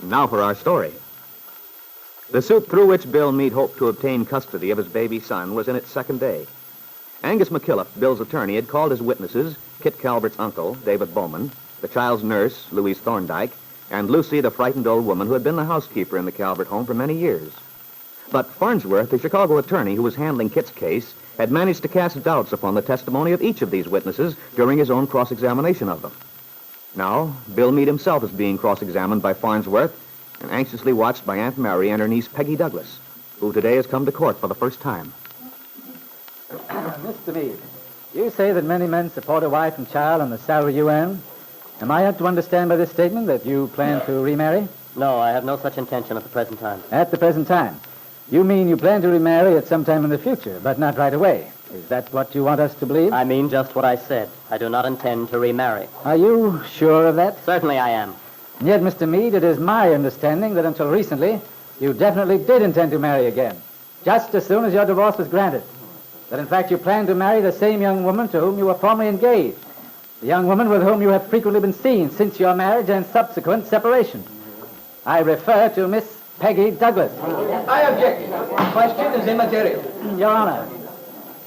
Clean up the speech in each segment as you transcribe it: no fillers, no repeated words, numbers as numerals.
Now for our story. The suit through which Bill Meade hoped to obtain custody of his baby son was in its second day. Angus McKillop, Bill's attorney, had called as witnesses Kit Calvert's uncle, David Bowman, the child's nurse, Louise Thorndike, and Lucy, the frightened old woman who had been the housekeeper in the Calvert home for many years. But Farnsworth, the Chicago attorney who was handling Kit's case, had managed to cast doubts upon the testimony of each of these witnesses during his own cross-examination of them. Now, Bill Meade himself is being cross-examined by Farnsworth and anxiously watched by Aunt Mary and her niece Peggy Douglas, who today has come to court for the first time. Mr. Meade, you say that many men support a wife and child on the salary you earn. Am I to understand by this statement that you plan to remarry? No, I have no such intention at the present time. At the present time? You mean you plan to remarry at some time in the future, but not right away? Is that what you want us to believe? I mean just what I said. I do not intend to remarry. Are you sure of that? Certainly I am. And yet, Mr. Meade, it is my understanding that until recently, you definitely did intend to marry again, just as soon as your divorce was granted. That, in fact, you planned to marry the same young woman to whom you were formerly engaged, the young woman with whom you have frequently been seen since your marriage and subsequent separation. I refer to Miss Peggy Douglas. I object. The question is immaterial. Your Honor,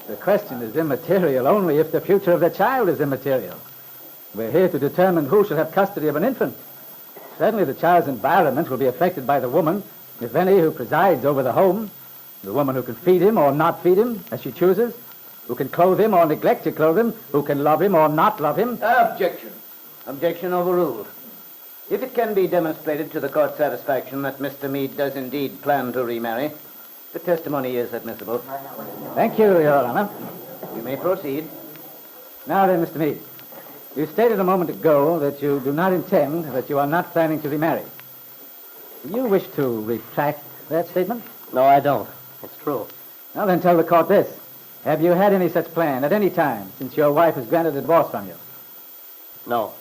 the question is immaterial only if the future of the child is immaterial. We're here to determine who shall have custody of an infant. Certainly the child's environment will be affected by the woman, if any, who presides over the home. The woman who can feed him or not feed him, as she chooses, who can clothe him or neglect to clothe him, who can love him or not love him. Objection. Objection overruled. If it can be demonstrated to the court's satisfaction that Mr. Meade does indeed plan to remarry, the testimony is admissible. Thank you, Your Honor. You may proceed. Now then, Mr. Meade, you stated a moment ago that you do not intend, that you are not planning to remarry. Do you wish to retract that statement? No, I don't. It's true. Now then, tell the court this. Have you had any such plan at any time since your wife has granted a divorce from you? No.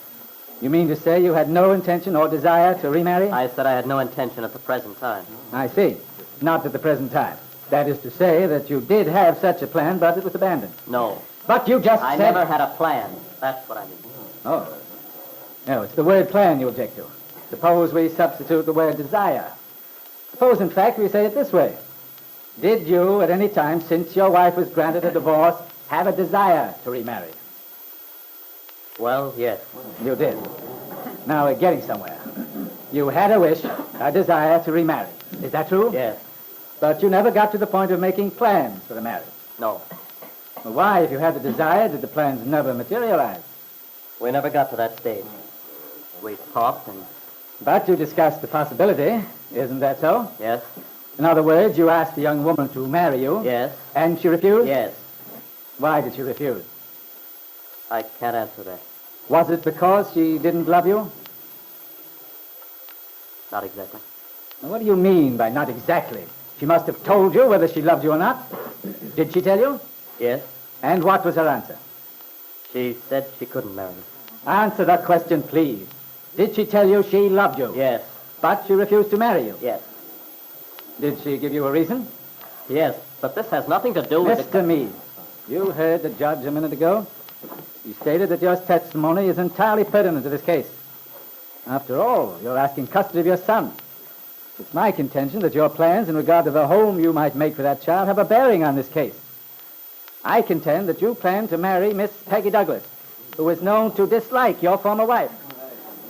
You mean to say you had no intention or desire to remarry? I said I had no intention at the present time. I see. Not at the present time. That is to say that you did have such a plan, but it was abandoned. No. But you just I said... never had a plan. That's what I mean. Oh. No, it's the word plan you object to. Suppose we substitute the word desire. Suppose, in fact, we say it this way. Did you, at any time since your wife was granted a divorce, have a desire to remarry? Well, yes. You did. Now we're getting somewhere. You had a wish, a desire to remarry. Is that true? Yes. But you never got to the point of making plans for the marriage. No. Well, why, if you had the desire, did the plans never materialize? We never got to that stage. We talked and... But you discussed the possibility. Isn't that so? Yes. In other words, you asked the young woman to marry you. Yes. And she refused? Yes. Why did she refuse? I can't answer that. Was it because she didn't love you? Not exactly. Now, what do you mean by not exactly? She must have told you whether she loved you or not. Did she tell you? Yes. And what was her answer? She said she couldn't marry me. Answer that question, please. Did she tell you she loved you? Yes. But she refused to marry you? Yes. Did she give you a reason? Yes, but this has nothing to do with... Mr. Meade, you heard the judge a minute ago. He stated that your testimony is entirely pertinent to this case. After all, you're asking custody of your son. It's my contention that your plans in regard to the home you might make for that child have a bearing on this case. I contend that you plan to marry Miss Peggy Douglas, who is known to dislike your former wife.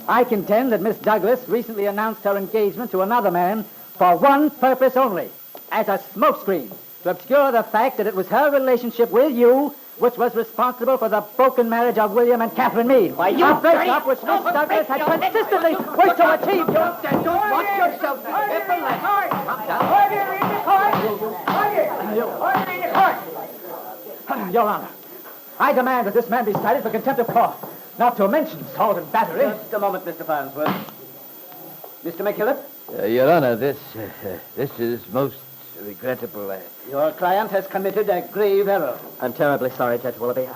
I contend that Miss Douglas recently announced her engagement to another man for one purpose only, as a smokescreen, to obscure the fact that it was her relationship with you which was responsible for the broken marriage of William and Catherine Meade. Why, you a breakup which Miss Douglas had consistently wished to achieve. Don't watch yourself. Get the left. Your Honor, I demand that this man be cited for contempt of court, not to mention assault and battery. Just a moment, Mr. Farnsworth. Mr. McKillop? Your Honor, this is most regrettable. Your client has committed a grave error. I'm terribly sorry, Judge Willoughby.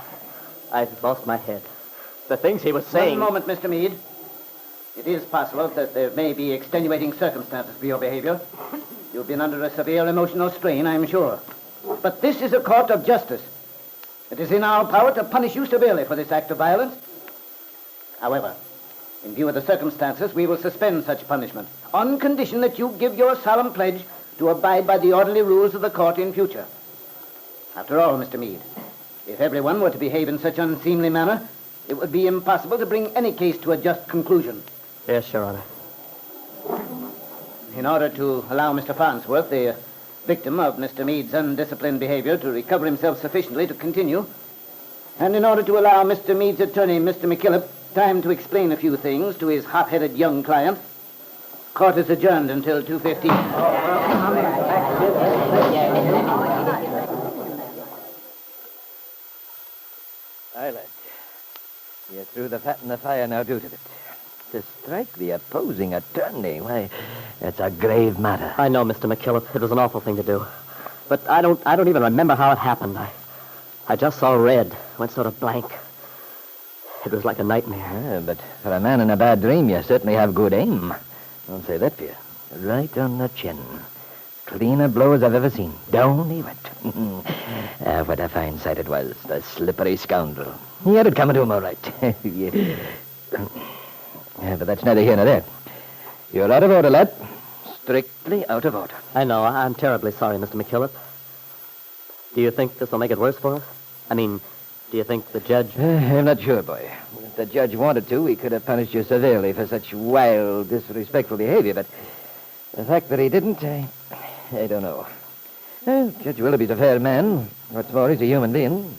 I've lost my head. The things he was saying... One moment, Mr. Meade. It is possible that there may be extenuating circumstances for your behavior. You've been under a severe emotional strain, I'm sure. But this is a court of justice. It is in our power to punish you severely for this act of violence. However, In view of the circumstances, we will suspend such punishment, on condition that you give your solemn pledge to abide by the orderly rules of the court in future. After all, Mr. Meade, if everyone were to behave in such unseemly manner, it would be impossible to bring any case to a just conclusion. Yes, Your Honor. In order to allow Mr. Farnsworth, the victim of Mr. Meade's undisciplined behavior, to recover himself sufficiently to continue, and in order to allow Mr. Meade's attorney, Mr. McKillop, time to explain a few things to his hot-headed young client, court is adjourned until 2:15. Aye, lad. You threw the fat in the fire, now do to it. To strike the opposing attorney, why, it's a grave matter. I know, Mr. McKillop. It was an awful thing to do. But I don't even remember how it happened. I just saw red. Went sort of blank. It was like a nightmare. Yeah, but for a man in a bad dream, you certainly have good aim. I'll say that for you. Right on the chin. Clean a blow as I've ever seen. Down he went. What a fine sight it was. The slippery scoundrel. He had it coming to him all right. Yeah, but that's neither here nor there. You're out of order, lad. Strictly out of order. I know. I'm terribly sorry, Mr. McKillop. Do you think this will make it worse for us? I mean, do you think the judge... I'm not sure, boy. If the judge wanted to, he could have punished you severely for such wild, disrespectful behavior, but the fact that he didn't, I don't know. Well, Judge Willoughby's a fair man. What's more, he's a human being.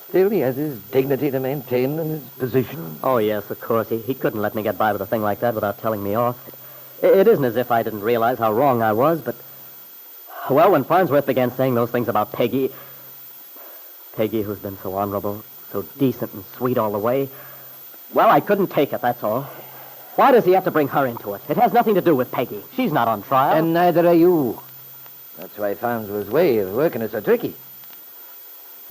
Still, he has his dignity to maintain and his position. Oh, yes, of course. He couldn't let me get by with a thing like that without telling me off. It isn't as if I didn't realize how wrong I was, but... Well, when Farnsworth began saying those things about Peggy, who's been so honorable, so decent and sweet all the way, well, I couldn't take it, that's all. Why does he have to bring her into it? It has nothing to do with Peggy. She's not on trial. And neither are you. That's why Farnsworth's way of working is so tricky.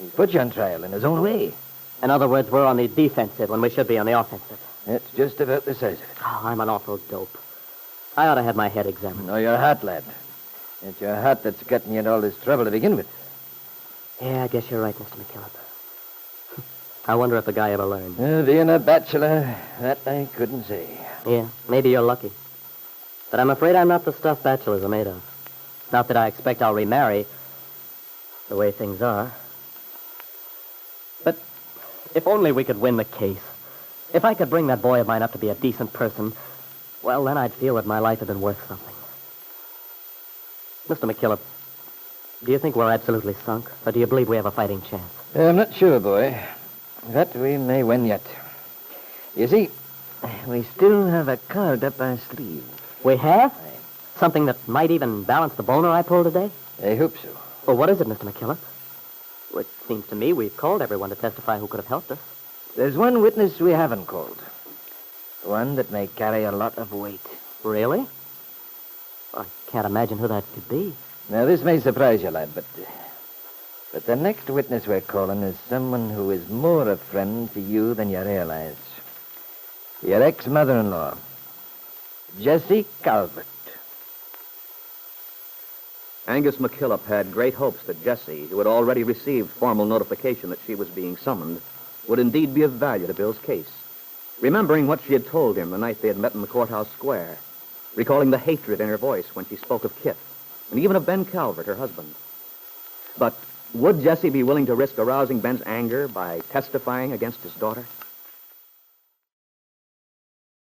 He put you on trial in his own way. In other words, we're on the defensive when we should be on the offensive. That's just about the size of it. Oh, I'm an awful dope. I ought to have my head examined. No, your heart, lad. It's your heart that's gotten you in all this trouble to begin with. Yeah, I guess you're right, Mr. McKillop. I wonder if the guy ever learned. Being a bachelor, that I couldn't say. Yeah, maybe you're lucky. But I'm afraid I'm not the stuff bachelors are made of. Not that I expect I'll remarry the way things are. But if only we could win the case. If I could bring that boy of mine up to be a decent person, well, then I'd feel that my life had been worth something. Mr. McKillop, do you think we're absolutely sunk? Or do you believe we have a fighting chance? I'm not sure, boy. But we may win yet. You see, we still have a card up our sleeve. We have? Something that might even balance the boner I pulled today? I hope so. Well, what is it, Mr. McKillop? Well, it seems to me we've called everyone to testify who could have helped us. There's one witness we haven't called. One that may carry a lot of weight. Really? I can't imagine who that could be. Now, this may surprise you, lad, but the next witness we're calling is someone who is more a friend to you than you realize. Your ex-mother-in-law, Jessie Calvert. Angus McKillop had great hopes that Jessie, who had already received formal notification that she was being summoned, would indeed be of value to Bill's case. Remembering what she had told him the night they had met in the courthouse square, recalling the hatred in her voice when she spoke of Kit, and even of Ben Calvert, her husband. But would Jessie be willing to risk arousing Ben's anger by testifying against his daughter?